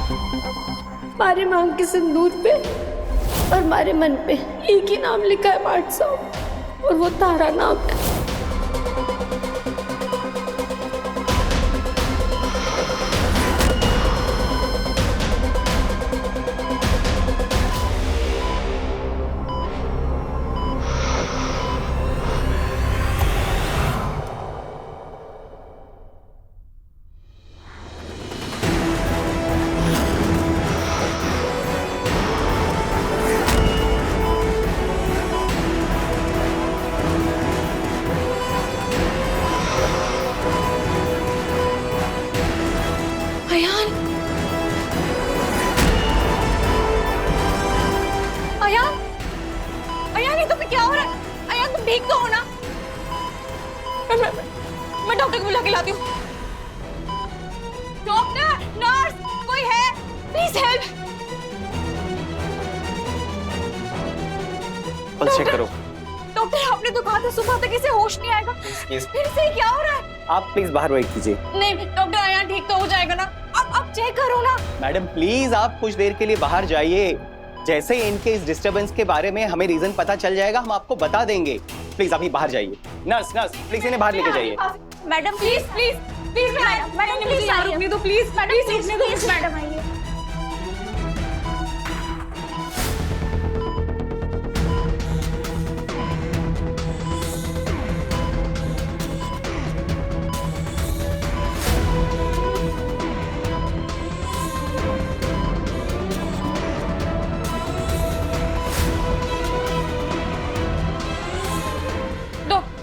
हमारे मांग के सिंदूर पे और हमारे मन पे एक ही नाम लिखा है मार्ट साहब, और वो तारा नाम है। अयान, अयान, अयान, ये तो क्या हो रहा है? अयान, तुम ठीक तो हो ना? मैं डॉक्टर को बुला के लाती हूँ। डॉक्टर, नर्स, कोई है? Please help. पल्स चेक करो। डॉक्टर, आपने तो कहा था सुबह तक इसे होश नहीं आएगा। फिर से क्या हो रहा है? आप प्लीज बाहर वेट कीजिए। नहीं डॉक्टर, अयान ठीक तो हो जाएगा ना? आप चेक करो ना। मैडम प्लीज आप कुछ देर के लिए बाहर जाइए। जैसे ही इनके इस डिस्टरबेंस के बारे में हमें रीजन पता चल जाएगा, हम आपको बता देंगे। प्लीज अभी बाहर जाइए। नर्स, प्लीज इन्हें बाहर लेके जाइए। Madam please please please madam please यहाँ रुकने दो, प्लीज मैडम, रुकने दो मैडम। आइए।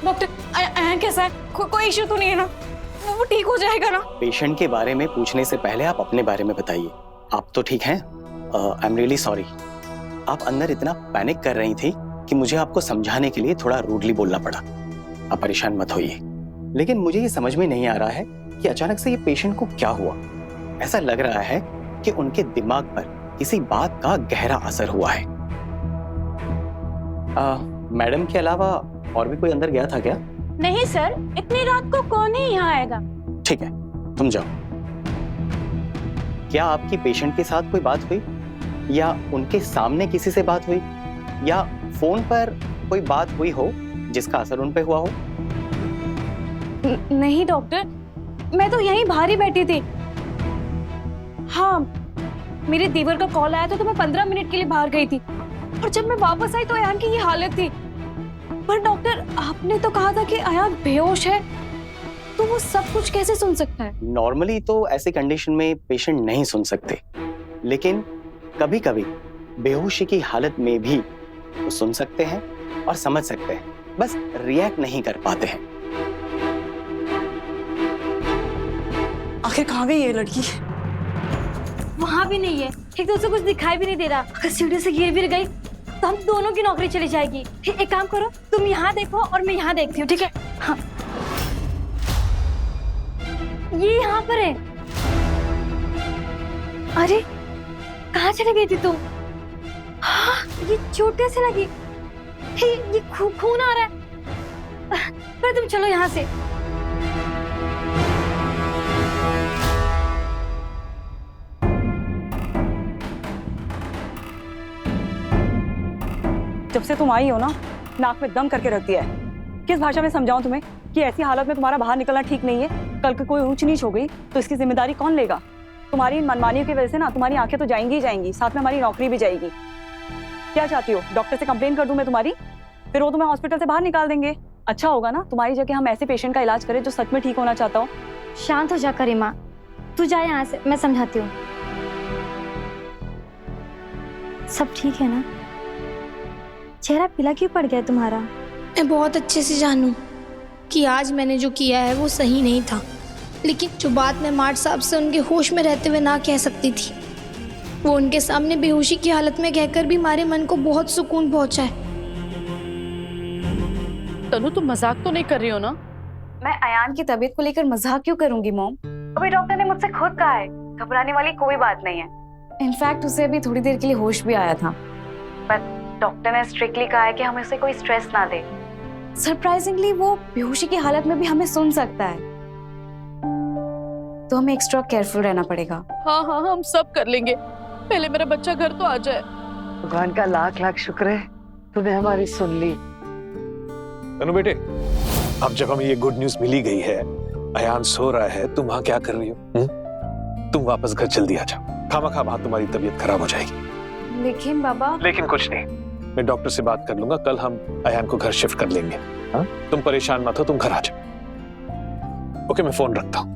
डॉक्टर, अयान कैसा है? कोई इश्यू तो नहीं है ना? वो ठीक हो जाएगा ना? पेशेंट के बारे में पूछने से पहले आप अपने बारे में बताइए। आप तो ठीक हैं? I am really sorry. आप अंदर इतना पैनिक कर रही थी कि मुझे आपको समझाने के लिए थोड़ा रूडली बोलना पड़ा। आप परेशान मत होइए। लेकिन मुझे ये समझ में नहीं आ रहा है कि अचानक से ये पेशेंट को क्या हुआ। ऐसा लग रहा है कि उनके दिमाग पर किसी बात का गहरा असर हुआ है। मैडम के अलावा और भी कोई अंदर गया था क्या? नहीं सर, इतनी रात को कौन ही यहाँ आएगा? ठीक है, तुम जाओ। क्या आपकी पेशेंट के साथ कोई बात हुई, या उनके सामने किसी से बात हुई, या फोन पर कोई बात हुई हो जिसका असर उन पे हुआ हो? नहीं डॉक्टर, मैं तो यहीं बाहर ही बैठी थी। हाँ, मेरे देवर का कॉल आया था तो मैं 15 मिनट के लिए बाहर गई थी, और जब मैं वापस आई तो अयान की ये हालत थी। पर डॉक्टर, आपने तो कहा था कि अयान बेहोश है, तो वो सब कुछ कैसे सुन सकता है? नॉर्मली तो ऐसी कंडीशन में पेशेंट नहीं सुन सकते, लेकिन कभी कभी बेहोशी की हालत में भी वो सुन सकते हैं और समझ सकते हैं, बस रिएक्ट नहीं कर पाते हैं। आखिर कहाँ गई ये लड़की? वहाँ भी नहीं है, एक तो उसे कुछ दिखाई भी नहीं दे रहा। अगर सीढ़ी से गिर भी गई तो हम दोनों की नौकरी चली जाएगी। एक काम करो, तुम यहाँ देखो और मैं यहाँ देखती हूँ, ठीक है? हाँ, ये यहाँ पर है। अरे कहाँ चली गई थी तुम? हाँ, ये चोट कैसे लगी? ये खून आ रहा है। पर तुम चलो यहाँ से। जब से तुम आई हो ना, नाक में दम करके रख दिया है। किस भाषा में समझाऊं तुम्हें कि ऐसी हालत में तुम्हारा बाहर निकलना ठीक नहीं है? कल को कोई ऊंच नीच हो गई तो इसकी जिम्मेदारी कौन लेगा? तुम्हारी इन मनमानियों की वजह से ना तुम्हारी आंखें तो जाएंगी ही जाएंगी, साथ में हमारी नौकरी भी जाएगी। क्या चाहती हो, डॉक्टर से कंप्लेन कर दूं मैं तुम्हारी? फिर वो तुम्हें हॉस्पिटल से बाहर निकाल देंगे। अच्छा होगा ना तुम्हारी जगह हम ऐसे पेशेंट का इलाज करें जो सच में ठीक होना चाहता हो। शांत हो जा करीमा, तू जा यहाँ से, मैं समझाती हूँ। सब ठीक है ना? चेहरा पीला क्यों पड़ गया तुम्हारा? मैं बहुत अच्छे से जानूं कि आज मैंने जो किया है वो सही नहीं था, लेकिन जो बात मैं मार्ट साहब से उनके होश में रहते हुए ना कह सकती थी, वो उनके सामने बेहोशी की हालत में कहकर भी हमारे मन को बहुत सुकून पहुंचा है। तनु, तुम मजाक तो नहीं कर रही हो ना? मैं अयान की तबीयत को लेकर मजाक क्यों करूंगी मॉम? अभी डॉक्टर ने मुझसे खुद कहा है घबराने वाली कोई बात नहीं है। इनफैक्ट उसे अभी थोड़ी देर के लिए होश भी आया था, पर डॉक्टर ने स्ट्रिक्टली कहा है कि हम उसे कोई स्ट्रेस ना दे। सरप्राइजिंगली वो बेहोशी की हालत में भी हमें सुन सकता है। तो हमें एक्स्ट्रा केयरफुल रहना पड़ेगा। हाँ हाँ हम सब कर लेंगे, पहले मेरा बच्चा घर तो आ जाए। भगवान का लाख लाख शुक्र है तूने हमारी सुन ली। तनु बेटे, अब जब हमें ये गुड न्यूज मिली गई है, अयान सो रहा है, तुम वहां क्या कर रही हो? तुम वापस घर जल्दी आ जाओ, खामखा वहां तुम्हारी तबीयत खराब हो जाएगी। लेकिन बाबा। लेकिन कुछ नहीं, मैं डॉक्टर से बात कर लूंगा, कल हम अयान को घर शिफ्ट कर लेंगे। हाँ? तुम परेशान मत हो, तुम घर आ जाओ। ओके, मैं फोन रखता हूं।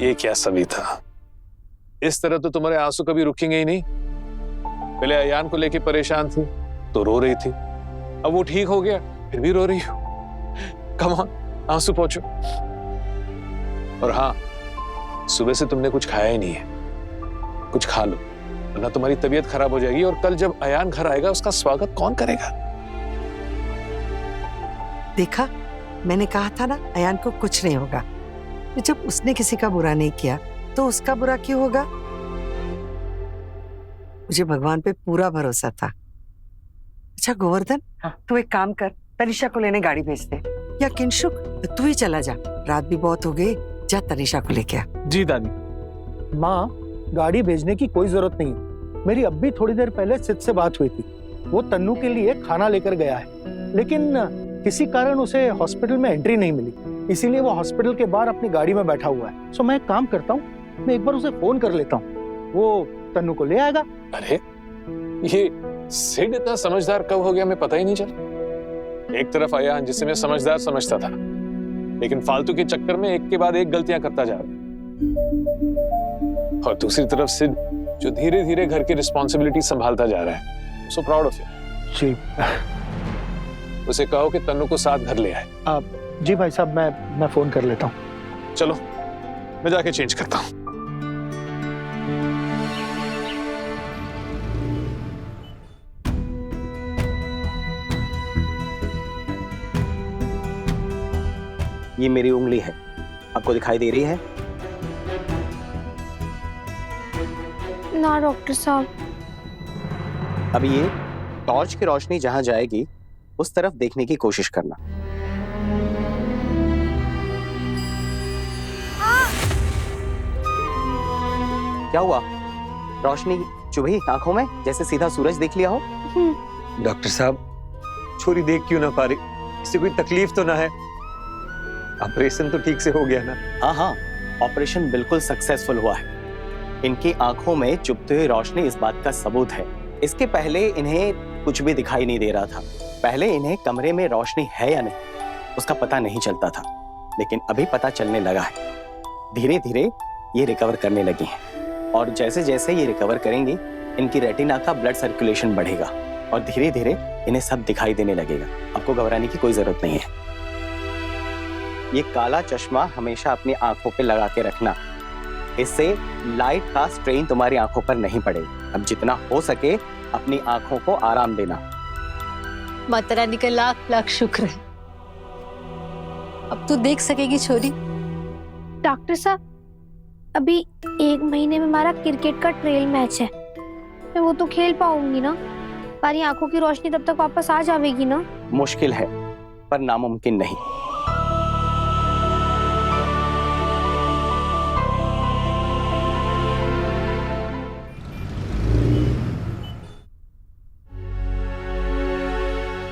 ये क्या सभी था, इस तरह तो तुम्हारे आंसू कभी रुकेंगे ही नहीं। पहले अयान को लेके परेशान थी तो रो रही थी, अब वो ठीक हो गया फिर भी रो रही हो। कम ऑन, आंसू पोंछो। और हाँ, सुबह से तुमने कुछ खाया ही नहीं है, कुछ खा लो वरना तुम्हारी तबीयत खराब हो जाएगी। और कल जब अयान घर आएगा उसका स्वागत कौन करेगा? देखा, मैंने कहा था ना अयान को कुछ नहीं होगा। जब उसने किसी का बुरा नहीं किया तो उसका बुरा क्यों होगा? मुझे भगवान पे पूरा भरोसा था। अच्छा गोवर्धन, तू एक काम कर, तनिषा को लेने गाड़ी भेज दे, या किंशुक तू ही चला जा, रात भी बहुत हो गई, जा तनिषा को लेके आ। जी दादी। माँ, गाड़ी भेजने की कोई जरूरत नहीं है। मेरी अब भी थोड़ी देर पहले सिद्ध से बात हुई थी, वो तन्नू के लिए खाना लेकर गया है, लेकिन किसी कारण उसे हॉस्पिटल में एंट्री नहीं मिली, इसीलिए वो हॉस्पिटल के बाहर अपनी गाड़ी में बैठा हुआ है। सो मैं एक काम करता हूँ, मैं एक बार उसे फोन कर लेता हूँ, वो तन्नू को ले आएगा। अरे ये सिड इतना समझदार कब हो गया, मैं पता ही नहीं चला। एक तरफ अयान जिसे मैं समझदार समझता था, लेकिन फालतू के चक्कर में एक के बाद एक गलतियां करता जा रहा है, और दूसरी तरफ सिड जो धीरे धीरे घर की रिस्पॉन्सिबिलिटी संभालता जा रहा है। So proud of you. जी उसे कहो कि तन्नू को साथ घर ले आए। आप जी भाई साहब, मैं फोन कर लेता हूँ। चलो मैं जाके चेंज करता हूँ। ये मेरी उंगली है, आपको दिखाई दे रही है? ना डॉक्टर साहब। अब ये टॉर्च की रोशनी जहां जाएगी उस तरफ देखने की कोशिश करना। क्या हुआ? रोशनी चुभी आंखों में, जैसे सीधा सूरज देख लिया हो? डॉक्टर साहब, छोरी देख क्यों ना पा रही? इससे कोई तकलीफ तो ना है? ऑपरेशन तो ठीक से हो गया ना? हाँ हाँ, ऑपरेशन बिल्कुल सक्सेसफुल हुआ है। इनकी आंखों में चुभती हुई रोशनी इस बात का सबूत है। इसके पहले इन्हें कुछ भी दिखाई नहीं दे रहा था। पहले इन्हें कमरे में रोशनी है या नहीं उसका पता नहीं चलता था, लेकिन अभी पता चलने लगा है। धीरे धीरे ये रिकवर करने लगी हैं, और जैसे जैसे ये रिकवर करेंगी इनकी रेटिना का ब्लड सर्कुलेशन बढ़ेगा और धीरे धीरे इन्हें सब दिखाई देने लगेगा। आपको घबराने की कोई जरूरत नहीं है। ये काला चश्मा हमेशा अपनी आंखों पे लगा के रखना, इससे लाइट का स्ट्रेन तुम्हारी आंखों पर नहीं पड़ेगा। अब जितना हो सके अपनी आंखों को आराम देना। माता रानी का लाख लाख शुक्र है, अब तू देख सकेगी छोरी। डॉक्टर साहब, अभी 1 महीने में हमारा क्रिकेट का ट्रेल मैच है, मैं वो तो खेल पाऊंगी ना? हमारी आंखों की रोशनी तब तक वापस आ जाएगी ना? मुश्किल है पर नामुमकिन नहीं।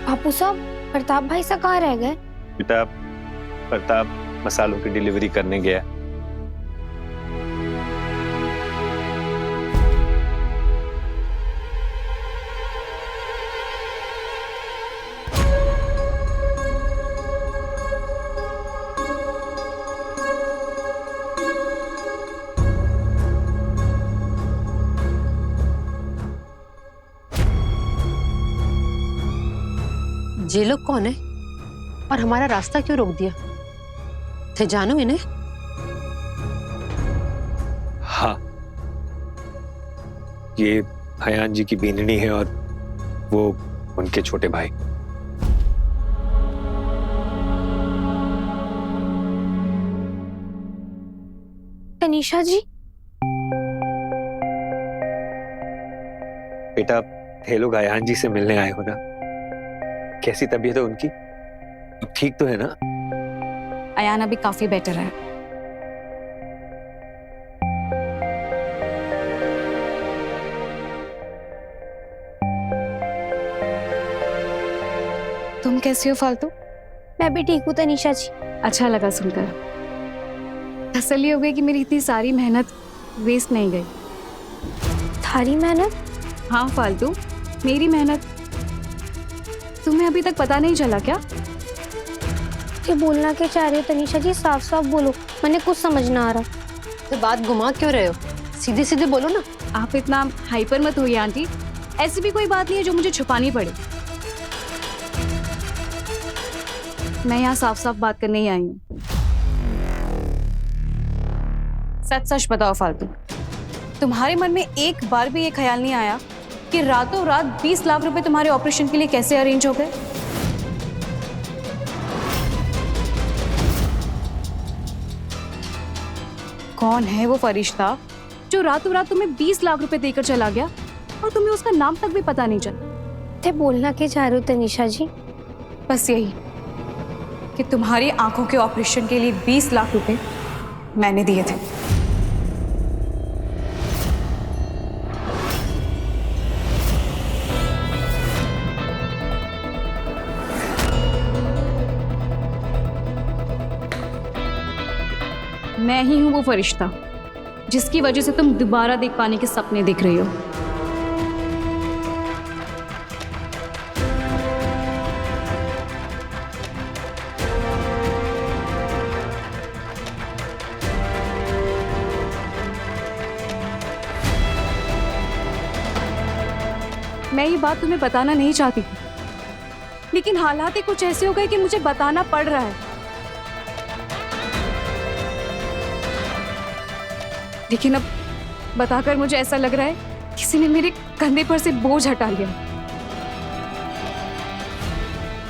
बापू साहब, प्रताप भाई सा कहाँ रह गए? बेटा, प्रताप मसालों की डिलीवरी करने गया। ये लोग कौन है और हमारा रास्ता क्यों रोक दिया? थे जानू इन्हें? हाँ, ये अयान जी की बीननी है और वो उनके छोटे भाई। तनिषा जी? बेटा, ये लोग अयान जी से मिलने आए हो ना? कैसी तबीयत है उनकी? अब ठीक तो है ना? हाँ, अयान अभी काफी बेटर है। तुम कैसी हो फालतू? मैं भी ठीक हूँ तनीषा जी। अच्छा लगा सुनकर। तसल्ली हो गई कि मेरी इतनी सारी मेहनत वेस्ट नहीं गई। थारी मेहनत? हाँ फालतू, मेरी मेहनत। तुम्हें अभी तक पता नहीं चला क्या? क्या बोलना क्या चाह रहे हो तनीषा जी? साफ साफ बोलो, मैंने कुछ समझ ना आ रहा। तो बात घुमा क्यों रहे हो? सीधे सीधे बोलो ना। आप इतना हाइपर मत होइए आंटी। ऐसी भी कोई बात नहीं है जो मुझे छुपानी पड़े। मैं यहाँ साफ साफ बात करने ही आई हूँ। सच सच बताओ फालतू, तुम्हारे मन में एक बार भी ये ख्याल नहीं आया कि रातों रात 20 लाख रुपए तुम्हारे ऑपरेशन के लिए कैसे अरेंज हो गए? कौन है वो फरिश्ता जो रातों रात तुम्हें 20 लाख रुपए देकर चला गया और तुम्हें उसका नाम तक भी पता नहीं चला? थे बोलना क्या चाह रहे हो तनीषा जी? बस यही कि तुम्हारी आंखों के ऑपरेशन के लिए 20 लाख रुपए मैंने दिए थे। मैं ही हूं वो फरिश्ता जिसकी वजह से तुम दोबारा देख पाने के सपने देख रही हो। मैं ये बात तुम्हें बताना नहीं चाहती थी, लेकिन हालात ही कुछ ऐसे हो गए कि मुझे बताना पड़ रहा है। लेकिन अब बताकर मुझे ऐसा लग रहा है किसी ने मेरे कंधे पर से बोझ हटा लिया,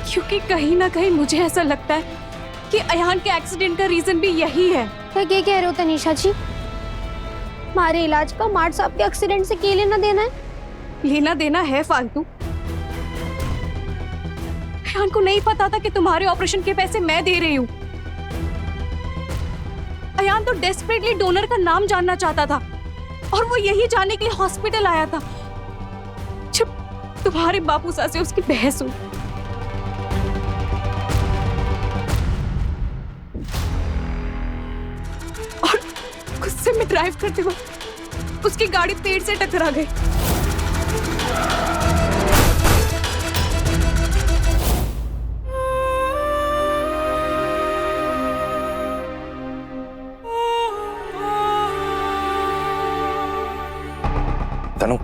क्योंकि कहीं ना कहीं मुझे ऐसा लगता है कि अयान के एक्सीडेंट का रीजन भी यही है। क्या कह रहे हो तनीषा जी? हमारे इलाज का मार्ट साहब के एक्सीडेंट से क्या लेना देना है? लेना देना है फालतू। अयान को नहीं पता था कि तुम्हारे ऑपरेशन के पैसे मैं दे रही हूँ। अयान तो डेस्परेटली डोनर का नाम जानना चाहता था और वो यही जानने के लिए हॉस्पिटल आया था जब तुम्हारे बापू साहब से उसकी बहस हुई। और गुस्से में ड्राइव करते वक्त उसकी गाड़ी पेड़ से टकरा गई। तनु,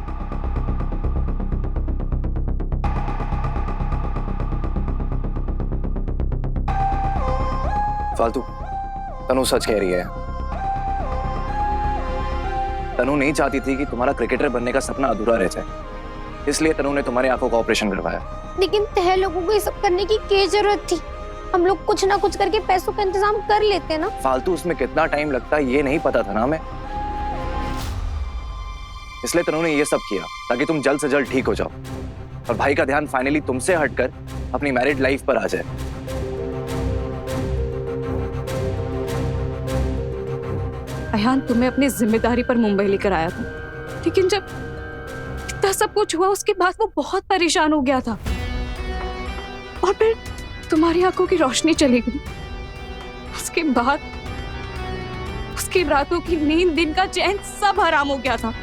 फालतू। तनु सच कह रही है। तनु नहीं चाहती थी कि तुम्हारा क्रिकेटर बनने का सपना अधूरा रह जाए, इसलिए तनु ने तुम्हारी आंखों का ऑपरेशन करवाया। लेकिन तह लोगों को ये सब करने की क्या जरूरत थी? हम लोग कुछ ना कुछ करके पैसों का इंतजाम कर लेते ना। फालतू, उसमें कितना टाइम लगता है ये नहीं पता था ना हमें, इसलिए तनु ने ये सब किया ताकि तुम जल्द से जल्द ठीक हो जाओ और भाई का ध्यान फाइनली तुमसे हटकर अपनी मैरिड लाइफ पर आ जाए। अयान तुम्हें अपनी जिम्मेदारी पर मुंबई लेकर आया था, लेकिन जब इतना सब कुछ हुआ उसके बाद वो बहुत परेशान हो गया था और फिर तुम्हारी आंखों की रोशनी चली गई। उसके बाद उसकी रातों की नींद, दिन का चैन सब हराम हो गया था।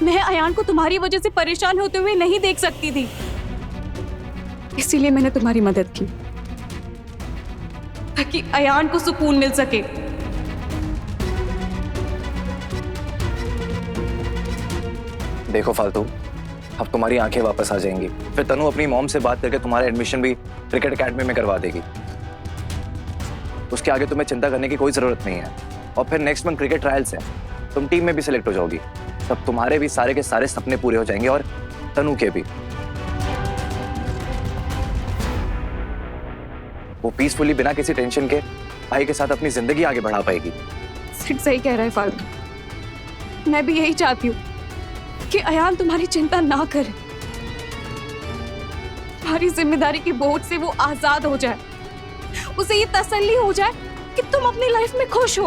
मैं अयान को तुम्हारी वजह से परेशान होते हुए नहीं देख सकती थी, इसीलिए मैंने तुम्हारी मदद की ताकि अयान को सुकून मिल सके। देखो फालतू, अब तुम्हारी आंखें वापस आ जाएंगी, फिर तनु अपनी मॉम से बात करके तुम्हारा एडमिशन भी क्रिकेट एकेडमी में करवा देगी। उसके आगे तुम्हें चिंता करने की कोई जरूरत नहीं है। और फिर नेक्स्ट मंथ क्रिकेट ट्रायल्स है, तुम टीम में भी सिलेक्ट हो जाओगी, तब तुम्हारे भी सारे के सारे सपने पूरे हो जाएंगे और तनु के भी। वो पीसफुली बिना किसी टेंशन के भाई के साथ अपनी जिंदगी आगे बढ़ा पाएगी। सिर्फ सही कह रहा है फालतू। मैं भी यही चाहती हूँ कि अयान तुम्हारी चिंता ना करे। सारी जिम्मेदारी की बोझ से वो आजाद हो जाए, उसे ये तसल्ली हो जाए कि तुम अपनी लाइफ में खुश हो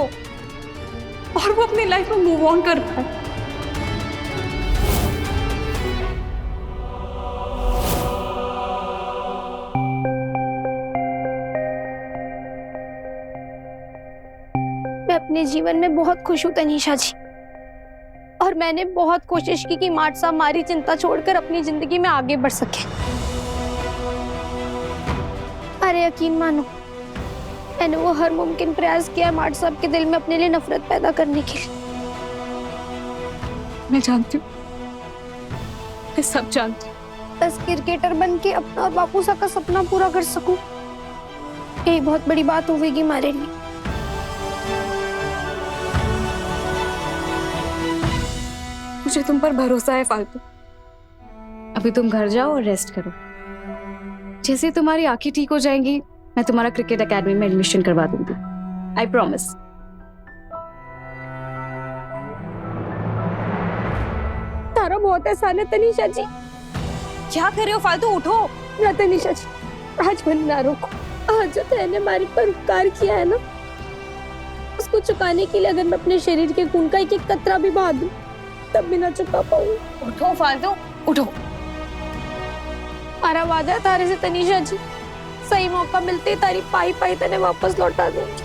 और वो अपनी लाइफ में मूव ऑन कर पाए। मैं अपने जीवन में बहुत खुश हूँ तनीषा जी, और मैंने बहुत कोशिश की कि मार्ट साहब हमारी चिंता छोड़कर अपनी जिंदगी में आगे बढ़ सके। अरे यकीन मानो, मैंने वो हर मुमकिन प्रयास किया मार्ट साहब के दिल में अपने लिए नफरत पैदा करने के लिए। मैं जानती हूँ, मैं सब जानती हूँ। बस क्रिकेटर बन के अपना और बापू सा का सपना पूरा कर सकूं, यही बहुत बड़ी बात होगी हमारे लिए। मुझे तुम पर भरोसा है फालतू। अभी तुम घर जाओ और रेस्ट करो। जैसे तुम्हारी आंखें ठीक हो जाएंगी, मैं तुम्हारा क्रिकेट एकेडमी में एडमिशन करवा दूंगी। I promise. तारा बहुत एहसान है तनीषा जी। क्या कर रहे हो फालतू? उठो ना तनीषा जी, आज मन ना रोको। आज जो तैने हमारे पर उपकार किया है ना, उसको चुकाने के लिए अगर मैं अपने शरीर के खून का एक एक कतरा भी बहा दूं, तब भी ना चुका पाऊं। उठो फालतू, उठो। हमारा वादा है तारे से तनीषा जी, सही मौका मिलते ही तारी पाई पाई तने वापस लौटा दूंगी।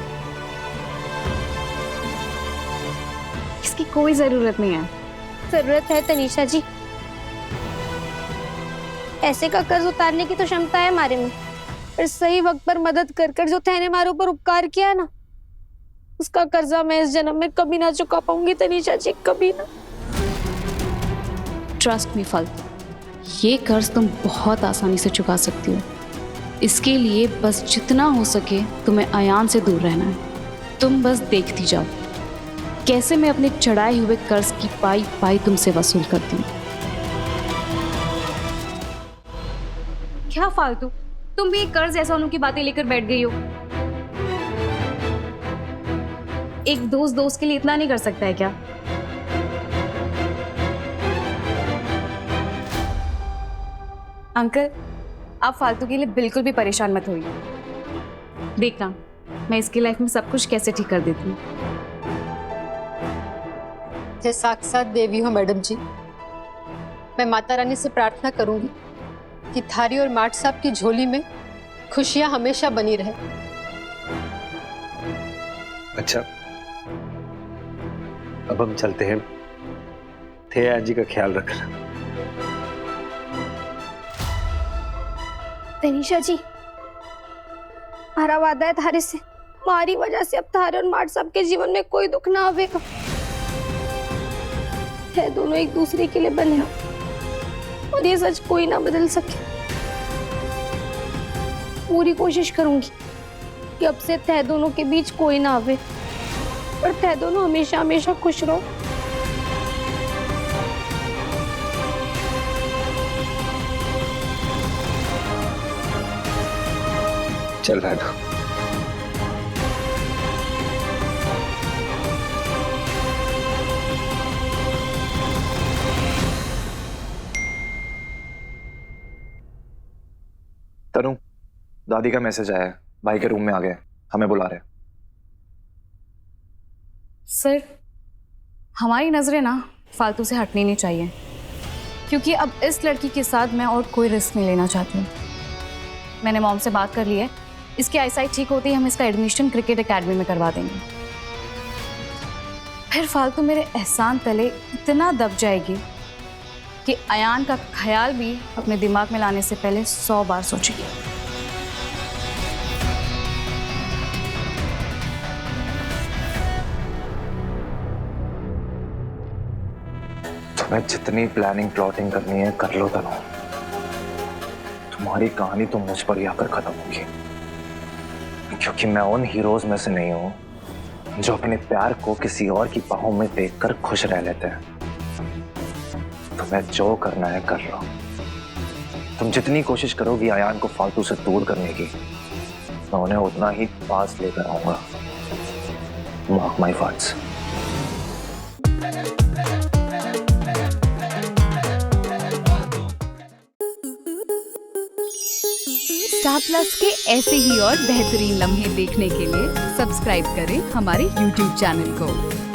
इसकी कोई जरूरत नहीं है। जरूरत है तनीषा जी। ऐसे का कर्ज उतारने की तो क्षमता है हमारे में, पर सही वक्त पर मदद कर कर जो तैने हमारे ऊपर उपकार किया है ना, उसका कर्जा मैं इस जन्म में कभी ना चुका पाऊंगी तनीषा जी, कभी ना। ट्रस्ट मी फालतू, ये कर्ज तुम बहुत आसानी से चुका सकती हो। इसके लिए बस जितना हो सके तुम्हें अयान से दूर रहना है। तुम बस देखती जाओ कैसे मैं अपने चढ़ाए हुए कर्ज की पाई पाई तुमसे वसूल करती हूँ। क्या फालतू, तुम भी एक कर्ज ऐसा की बातें लेकर बैठ गई हो। एक दोस्त दोस्त के लिए इतना नहीं कर सकता है क्या? अंकल, आप फालतू के लिए बिल्कुल भी परेशान मत होइए। देखना मैं इसकी लाइफ में सब कुछ कैसे ठीक कर देती हूँ। जय साक्षात देवी हो मैडम जी। मैं माता रानी से प्रार्थना करूंगी कि थारी और मार्ट साहब की झोली में खुशियां हमेशा बनी रहे। अच्छा, अब हम चलते हैं। थेया जी का ख्याल रखना। तनीषा जी, हमारा वादा है थारे से, हमारी वजह से अब थारे और मार्ट साहब के जीवन में कोई दुख ना आवेगा। है दोनों एक दूसरे के लिए बने हो, और ये सच कोई ना बदल सके। पूरी कोशिश करूंगी कि अब से तह दोनों के बीच कोई ना आवे, और तह दोनों हमेशा हमेशा खुश रहो। चल रहा था। तनु, दादी का मैसेज आया है, भाई के रूम में आ गए, हमें बुला रहे हैं। सर, हमारी नजरें ना फालतू से हटनी नहीं चाहिए, क्योंकि अब इस लड़की के साथ मैं और कोई रिस्क नहीं लेना चाहती हूँ। मैंने मॉम से बात कर ली है, इसकी आईसाइट ठीक होती ही हम इसका एडमिशन क्रिकेट एकेडमी में करवा देंगे। फिर फालतू मेरे एहसान तले इतना दब जाएगी कि अयान का ख्याल भी अपने दिमाग में लाने से पहले 100 बार सोचेगी। तुम्हें जितनी प्लानिंग प्लॉटिंग करनी है कर लो तनु, तुम्हारी कहानी तो मुझ पर ही आकर खत्म होगी, क्योंकि मैं उन हीरोज में से नहीं हूं जो अपने प्यार को किसी और की बाहों में देखकर खुश रह लेते हैं। तुम्हें जो करना है कर लो। तुम जितनी कोशिश करोगी अयान को फालतू से दूर करने की, मैं उन्हें उतना ही पास लेकर आऊंगा। Mark my words. Star plus के ऐसे ही और बेहतरीन लम्हे देखने के लिए सब्सक्राइब करें हमारे YouTube चैनल को।